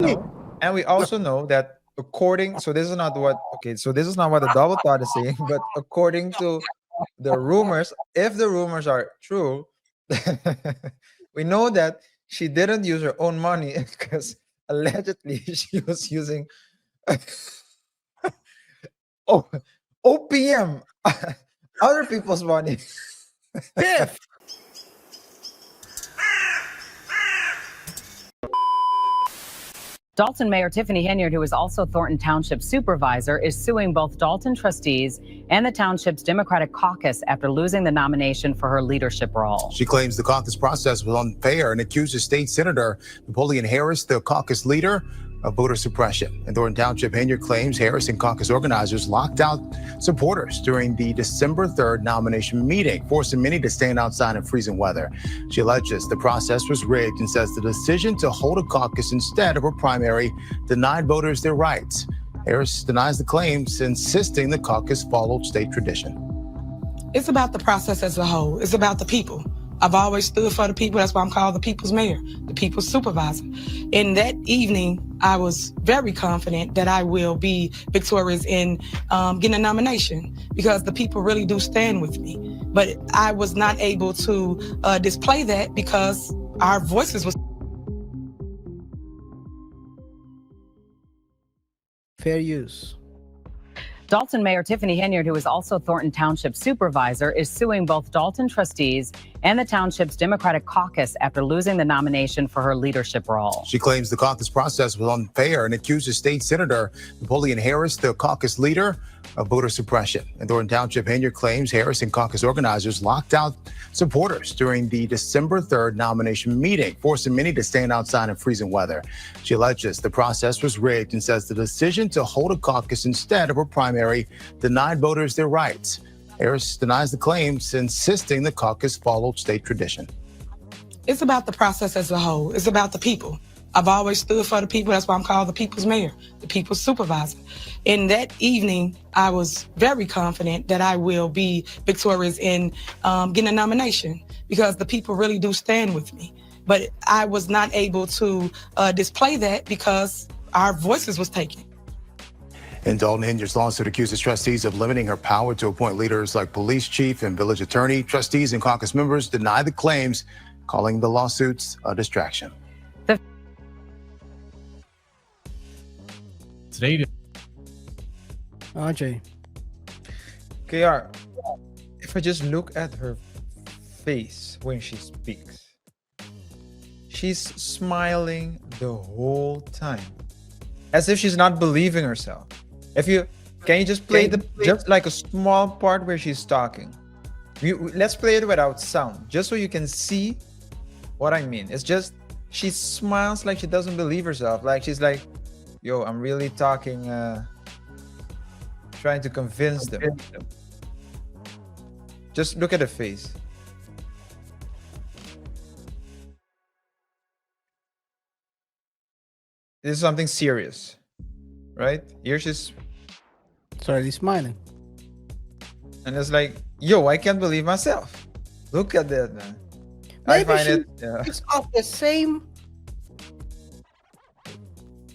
And we also know that according, so this is not what, okay, so this is not what the double thought is saying, but according to the rumors, if the rumors are true, we know that she didn't use her own money because allegedly she was using oh, OPM, other people's money. Tiff. Dalton Mayor Tiffany Henyard, who is also Thornton Township supervisor, is suing both Dalton trustees and the township's Democratic caucus after losing the nomination for her leadership role. She claims the caucus process was unfair and accuses State Senator Napoleon Harris, the caucus leader, of voter suppression. In Thornton Township, Henyard claims Harris and caucus organizers locked out supporters during the December 3rd nomination meeting, forcing many to stand outside in freezing weather. She alleges the process was rigged and says the decision to hold a caucus instead of a primary denied voters their rights. Harris denies the claims, insisting the caucus followed state tradition. It's about the process as a whole. It's about the people. I've always stood for the people. That's why I'm called the people's mayor, the people's supervisor. And that evening, I was very confident that I will be victorious in getting a nomination because the people really do stand with me. But I was not able to display that because our voices was Fair use. Dalton Mayor Tiffany Henyard, who is also Thornton Township supervisor, is suing both Dalton trustees and the township's Democratic caucus after losing the nomination for her leadership role. She claims the caucus process was unfair and accuses State Senator Napoleon Harris, the caucus leader, of voter suppression. In Thornton Township, Henyard claims Harris and caucus organizers locked out supporters during the December 3rd nomination meeting, forcing many to stand outside in freezing weather. She alleges the process was rigged and says the decision to hold a caucus instead of a primary denied voters their rights. Harris denies the claims, insisting the caucus followed state tradition. It's about the process as a whole. It's about the people. I've always stood for the people. That's why I'm called the people's mayor, the people's supervisor. And that evening, I was very confident that I will be victorious in getting a nomination because the people really do stand with me. But I was not able to display that because our voices was taken. In Dalton, Henyard's lawsuit accuses trustees of limiting her power to appoint leaders like police chief and village attorney. Trustees and caucus members deny the claims, calling the lawsuits a distraction. Today, RJ. KaiR, if I just look at her face when she speaks, she's smiling the whole time, as if she's not believing herself. Can you just play just like a small part where she's talking? Let's play it without sound, just so you can see what I mean. It's just she smiles like she doesn't believe herself, like she's like, yo, I'm really talking, trying to convince them. Just look at the face. This is something serious, right? Here she's, Sorry, smiling. and it's like, yo, I can't believe myself. Look at that, man. I find it, yeah. It's of the same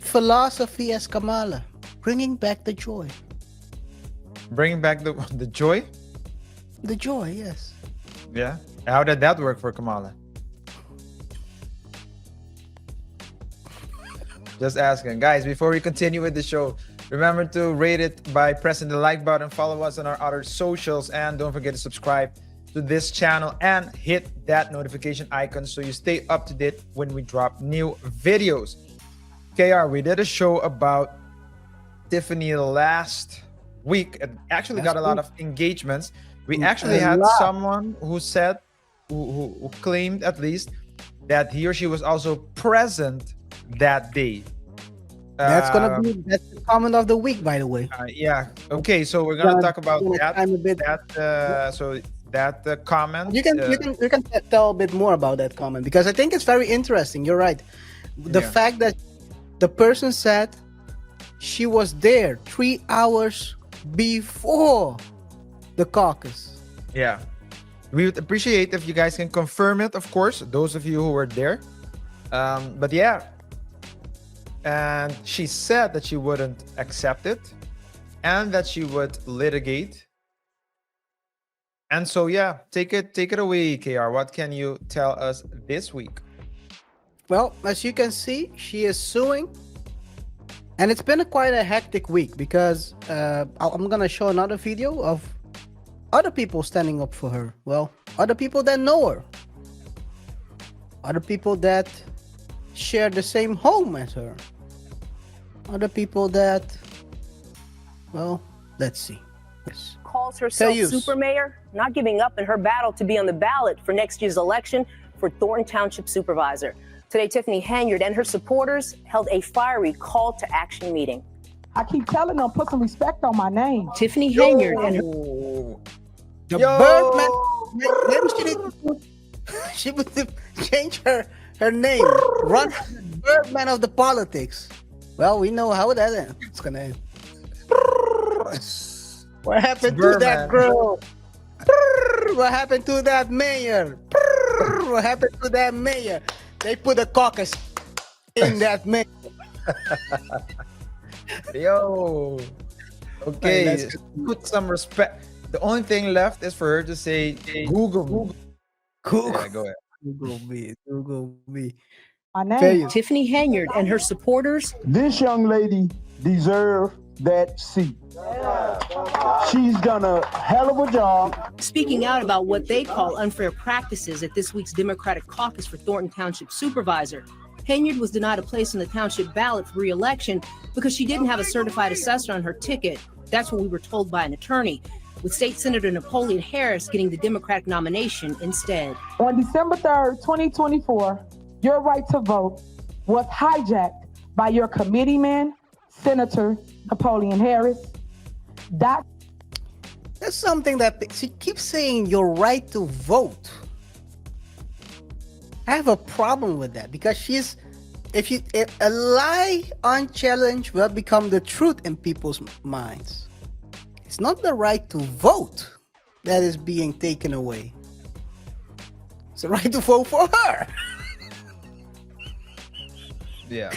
philosophy as Kamala, bringing back the joy. Bringing back the joy. The joy, yes. Yeah. How did that work for Kamala? Just asking. Guys, before we continue with the show, remember to rate it by pressing the like button, follow us on our other socials, and don't forget to subscribe to this channel and hit that notification icon so you stay up to date when we drop new videos. KaiR, we did a show about Tiffany last week. It actually got a lot of engagements. We actually had someone who said, who claimed at least, that he or she was also present that day. That's gonna be that's the comment of the week, by the way. Yeah. Okay. So we're gonna talk about that. I'm a bit, So that comment. you can tell a bit more about that comment because I think it's very interesting. You're right. The fact that the person said she was there 3 hours before the caucus. Yeah. We would appreciate if you guys can confirm it, of course, those of you who were there. But yeah, And she said that she wouldn't accept it and that she would litigate. And so, yeah, take it away, KR. What can you tell us this week? Well, as you can see, she is suing. And it's been quite a hectic week because I'm going to show another video of other people standing up for her. Well, other people that know her. Other people that share the same home as her. Other people that, well, let's see. Yes. Calls herself SUES. super mayor, not giving up in her battle to be on the ballot for next year's election for Thornton Township supervisor. Today, Tiffany Henyard and her supporters held a fiery call to action meeting. I keep telling them, put some respect on my name. Tiffany Henyard and her The Birdman. Maybe she need to, she would change her name. Run the Birdman of the politics. Well, we know how that ends. It's gonna end. What happened to that girl? What happened to that mayor? What happened to that mayor? They put a caucus in that mayor. Yo. Okay, Hey, let's- put some respect. The only thing left is for her to say, Google. Yeah, go ahead. Google me. My name. Tell you. Tiffany Henyard and her supporters This young lady deserves that seat. She's done a hell of a job. speaking out about what they call unfair practices at this week's Democratic Caucus for Thornton Township supervisor. Henyard was denied a place on the township ballot for re-election because she didn't have a certified assessor on her ticket. That's what we were told by an attorney, with State Senator Napoleon Harris getting the Democratic nomination instead. On December 3rd, 2024, your right to vote was hijacked by your committeeman, Senator Napoleon Harris. That's That's something that she keeps saying your right to vote. I have a problem with that because if a lie unchallenged will become the truth in people's minds. It's not the right to vote that is being taken away. It's the right to vote for her. Yeah,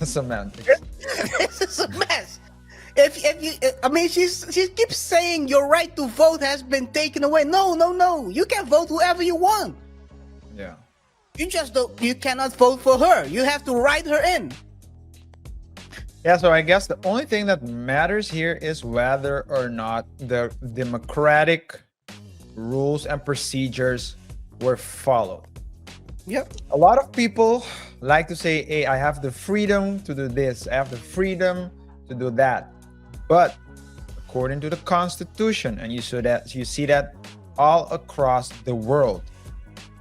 semantics. This is a mess. She keeps saying your right to vote has been taken away. No. You can vote whoever you want. Yeah. You cannot vote for her. You have to write her in. Yeah, so I guess the only thing that matters here is whether or not the democratic rules and procedures were followed. Yep. A lot of people like to say, hey, I have the freedom to do this, I have the freedom to do that. But according to the Constitution, and you see that all across the world,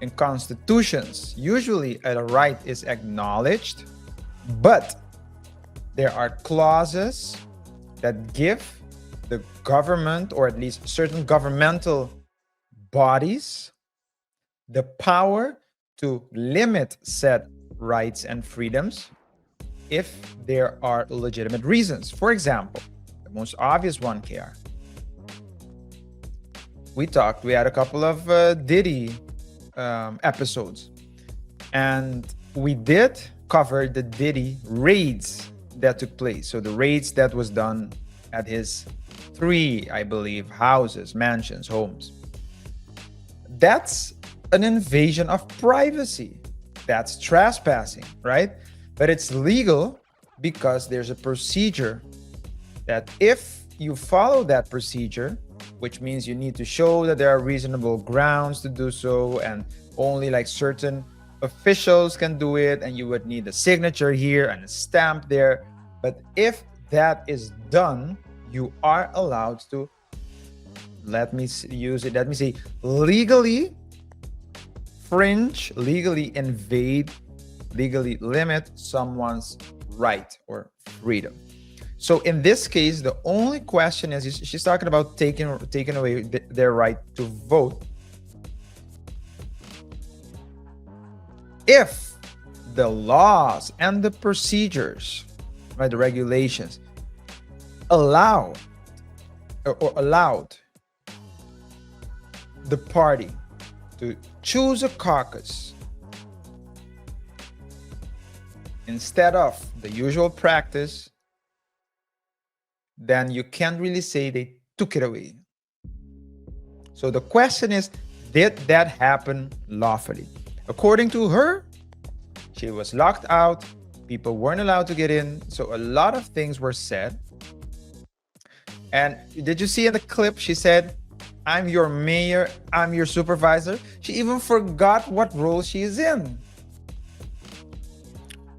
in constitutions, usually a right is acknowledged, but there are clauses that give the government, or at least certain governmental bodies, the power to limit said rights and freedoms if there are legitimate reasons. For example, the most obvious one, KaiR. We had a couple of Diddy episodes, and we did cover the Diddy raids that took place. So the raids that was done at his 3, I believe, houses, mansions, homes. That's an invasion of privacy. That's trespassing, right? But it's legal because there's a procedure that if you follow that procedure, which means you need to show that there are reasonable grounds to do so, and only like certain officials can do it, and you would need a signature here and a stamp there. But if that is done, you are allowed to, let me say, legally infringe, legally invade, legally limit someone's right or freedom. So in this case, the only question is, she's talking about taking away their right to vote. If the laws and the procedures, right, the regulations allowed the party to choose a caucus instead of the usual practice, then you can't really say they took it away. So the question is, did that happen lawfully? According to her, she was locked out. People weren't allowed to get in. So a lot of things were said. And did you see in the clip, she said, I'm your mayor, I'm your supervisor. She even forgot what role she is in.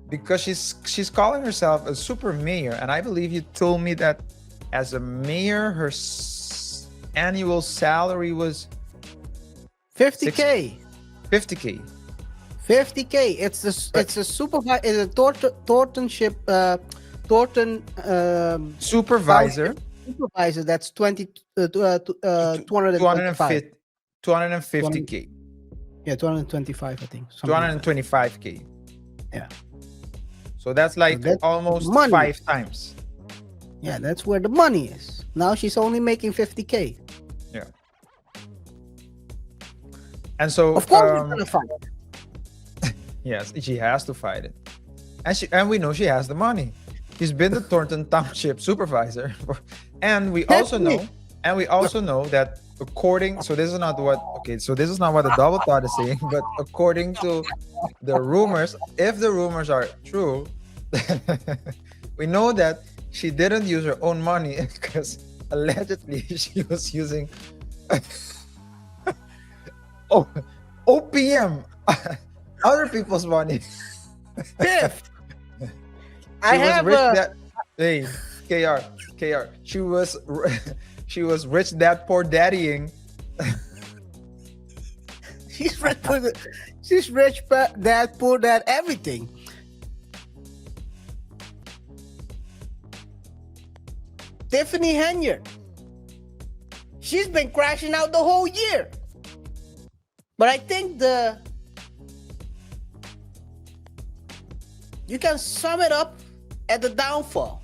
Because she's calling herself a super mayor. And I believe you told me that as a mayor, her annual salary was 50K. 50K. 50K. It's a supervisor. It's a Thorntonship. Thornton Supervisor. Supervisor. That's 250. 250K. Yeah, 225, I think. 225K. Yeah. So that's like almost money. 5 times. Yeah, that's where the money is. Now she's only making 50K. Yeah. And so of course she's gonna fight. Yes, she has to fight it. And we know she has the money. She's been the Thornton Township supervisor. And we also know that according, so this is not what the double thought is saying, but according to the rumors, if the rumors are true, we know that she didn't use her own money because allegedly she was using OPM, other people's money. Fifth. Hey, KaiR, she was rich dad poor daddying. She's rich dad poor dad everything. Tiffany Henyard. She's been crashing out the whole year. But I think you can sum it up at the downfall.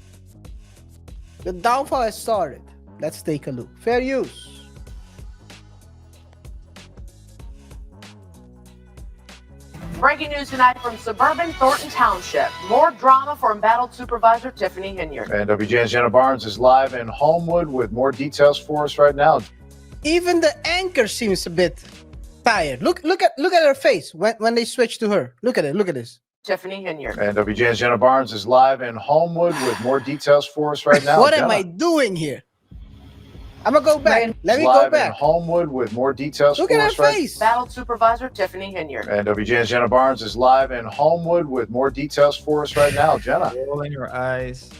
The downfall has started. Let's take a look. Fair use. Breaking news tonight from suburban Thornton Township. More drama for embattled supervisor Tiffany Henyard. And WGN's Jenna Barnes is live in Homewood with more details for us right now. Even the anchor seems a bit tired. Look at her face when they switch to her. Look at it. Look at this. Tiffany Henyard. And WGN's Jenna Barnes is live in Homewood with more details for us right now. What Jenna. am I doing here? I'm gonna go back. Let me live go back. in Homewood with more details Look for at us her right face. Embattled supervisor Tiffany Henyard. And WGN's Jenna Barnes is live in Homewood with more details for us right now. Jenna. Rolling your eyes.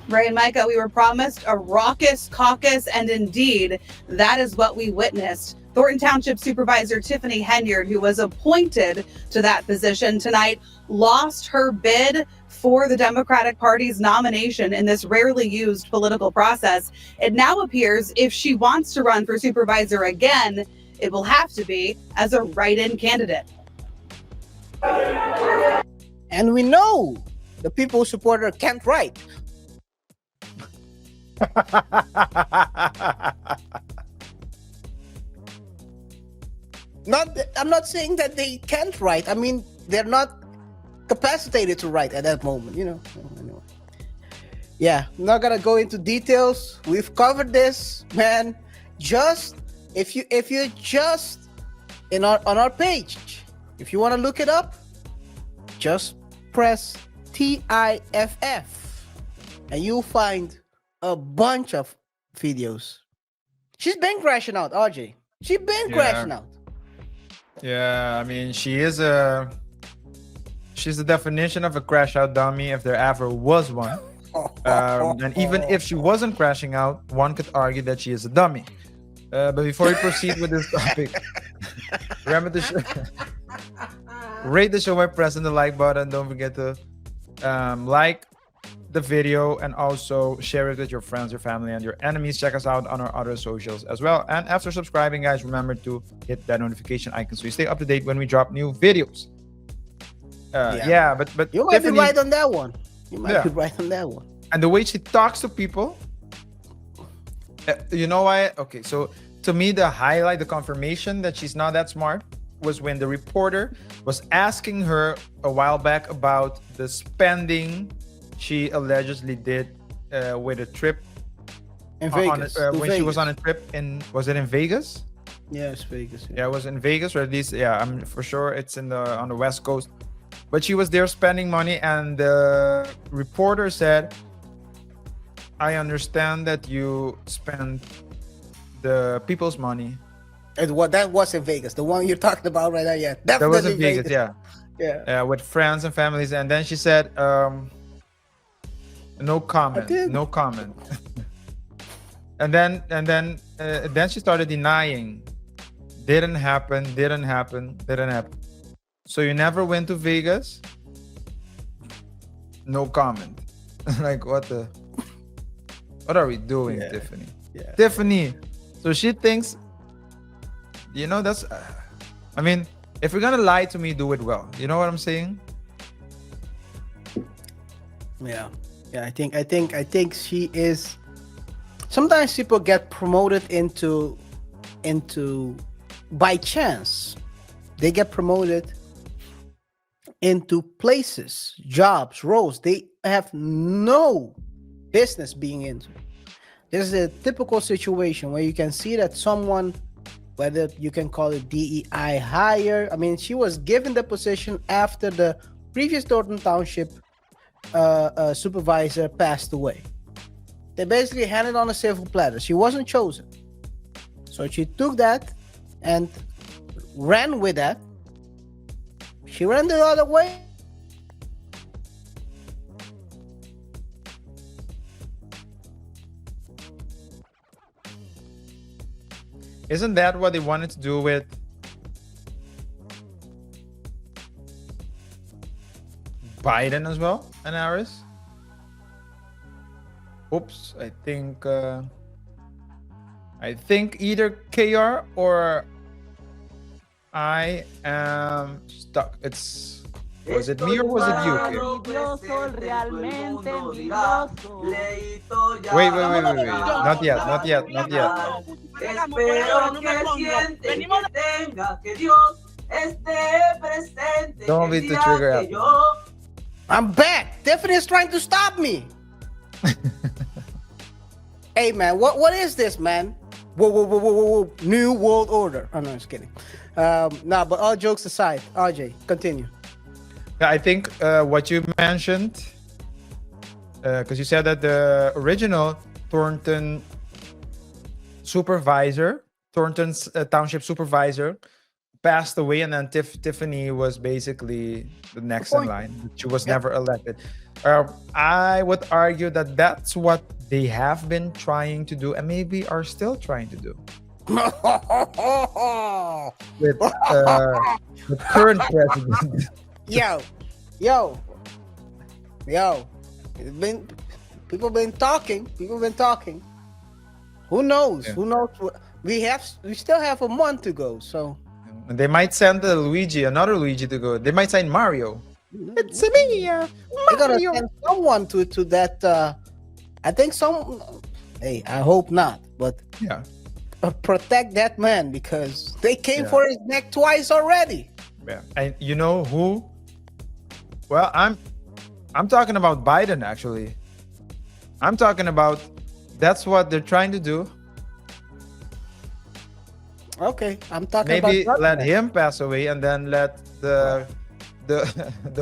Ray and Micah, we were promised a raucous caucus, and indeed, that is what we witnessed. Thornton Township Supervisor Tiffany Henyard, who was appointed to that position tonight, lost her bid for the Democratic Party's nomination in this rarely used political process. It now appears if she wants to run for supervisor again, it will have to be as a write-in candidate. And we know the people who support her can't write. I'm not saying that they can't write. I mean, they're not capacitated to write at that moment, you know. Anyway. Yeah, I'm not gonna go into details. We've covered this, man. Just if you just on our page, if you want to look it up, just press TIFF and you'll find a bunch of videos. She's been crashing out, RJ. She's been crashing out. Yeah, I mean, she's the definition of a crash out dummy if there ever was one. And even if she wasn't crashing out, one could argue that she is a dummy. But before we proceed with this topic, remember to rate the show by pressing the like button. Don't forget to like the video and also share it with your friends, your family, and your enemies. Check us out on our other socials as well. And after subscribing, guys, remember to hit that notification icon so you stay up to date when we drop new videos. But you might be right on that one. You might be right on that one. And the way she talks to people, you know why? Okay, so to me, the highlight, the confirmation that she's not that smart was when the reporter was asking her a while back about the spending she allegedly did with a trip In Vegas. when she was on a trip was it in Vegas? Yeah, it's Vegas. Yeah, it was in Vegas, or at least, yeah, I'm for sure it's on the West Coast. But she was there spending money, and the reporter said, "I understand that you spent the people's money." That was in Vegas. The one you're talking about right now, yeah. That Definitely was in Vegas, yeah. Yeah. With friends and families, and then she said, "No comment, no comment." and then she started denying. Didn't happen. So you never went to Vegas? No comment. Like, what are we doing, Tiffany? Yeah. Tiffany. So she thinks, that's, I mean, if you're gonna lie to me, do it well. You know what I'm saying? Yeah. I think she is. Sometimes people get promoted into by chance. They get promoted into places, jobs, roles they have no business being into. This is a typical situation where you can see that someone, whether you can call it DEI hire, I mean, she was given the position after the previous Thornton Township supervisor passed away. They basically handed on a silver platter. She wasn't chosen. So she took that and ran with that. She ran the other way. Isn't that what they wanted to do with Biden as well and Harris? Oops, I think either KaiR or I am stuck. Was it me or was it you, Kim? Wait. Not yet. Don't be too trigger happy. I'm back. Tiffany is trying to stop me. Hey man, what is this, man? Whoa. New world order. Oh no, just kidding. But all jokes aside, RJ, continue. I think what you mentioned, because you said that the original Thornton Thornton's Township supervisor passed away, and then Tiffany was basically the next in line. She was never elected. I would argue that that's what they have been trying to do, and maybe are still trying to do. With the current president. Yo. People been talking. Who knows? Yeah. Who knows? We still have a month to go. So they might send another Luigi to go. They might sign Mario. It's me, they're gonna send someone to that. I think some. Hey, I hope not. But yeah, protect that man because they came for his neck twice already. Yeah, and you know who? Well, I'm talking about Biden actually. I'm talking about that's what they're trying to do. Okay, I'm talking maybe about let him pass away and then let the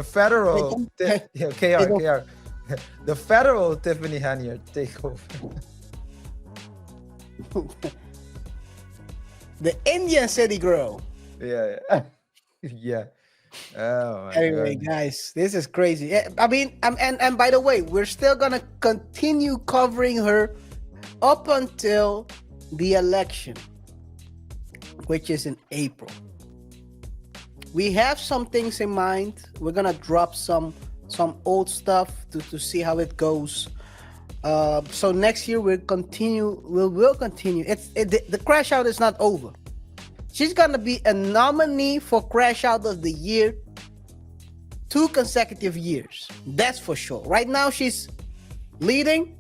federal KaiR the federal Tiffany Henyard take over. The Indian city girl. Yeah. Oh my anyway, God. guys, this is crazy. I mean, and by the way, we're still gonna continue covering her up until the election, which is in April. We have some things in mind. We're gonna drop some old stuff to see how it goes. So next year we'll continue. We'll continue. The crash out is not over. She's gonna be a nominee for Crash Out of the Year 2 consecutive years. That's for sure. Right now she's leading,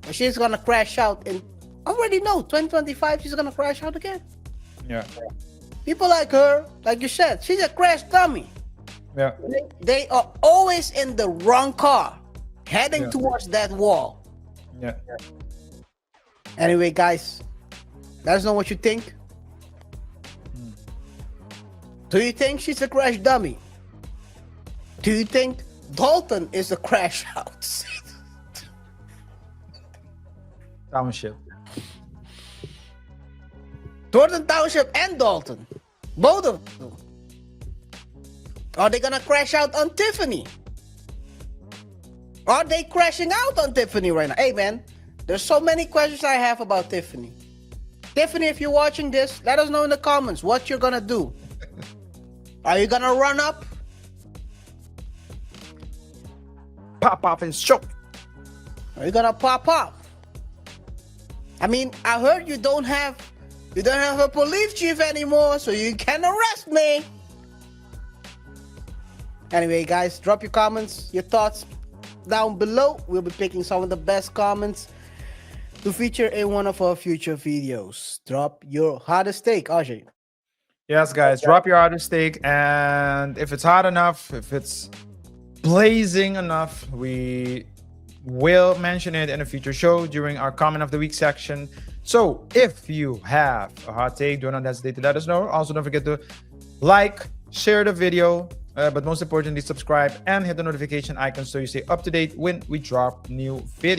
but she's gonna crash out in already know 2025. She's gonna crash out again. Yeah. People like her, like you said, she's a crash dummy. Yeah. They are always in the wrong car, heading towards that wall. Yeah. Anyway, guys, let us know what you think. Do you think she's a crash dummy? Do you think Dalton is a crash out? Township. Thornton Township and Dalton, both of them. Are they gonna crash out on Tiffany? Are they crashing out on Tiffany right now? Hey man, there's so many questions I have about Tiffany. Tiffany, if you're watching this, let us know in the comments what you're gonna do. Are you gonna run up? Pop off and show. Are you gonna pop up? I mean, I heard you don't have a police chief anymore, so you can arrest me. Anyway, guys, drop your comments, your thoughts down below. We'll be picking some of the best comments to feature in one of our future videos. Drop your hottest take, Ajay. Yes, guys, drop your hottest take, and if it's hot enough, if it's blazing enough, we will mention it in a future show during our comment of the week section. So if you have a hot take, do not hesitate to let us know. Also, don't forget to like, share the video, but most importantly, subscribe and hit the notification icon so you stay up to date when we drop new videos.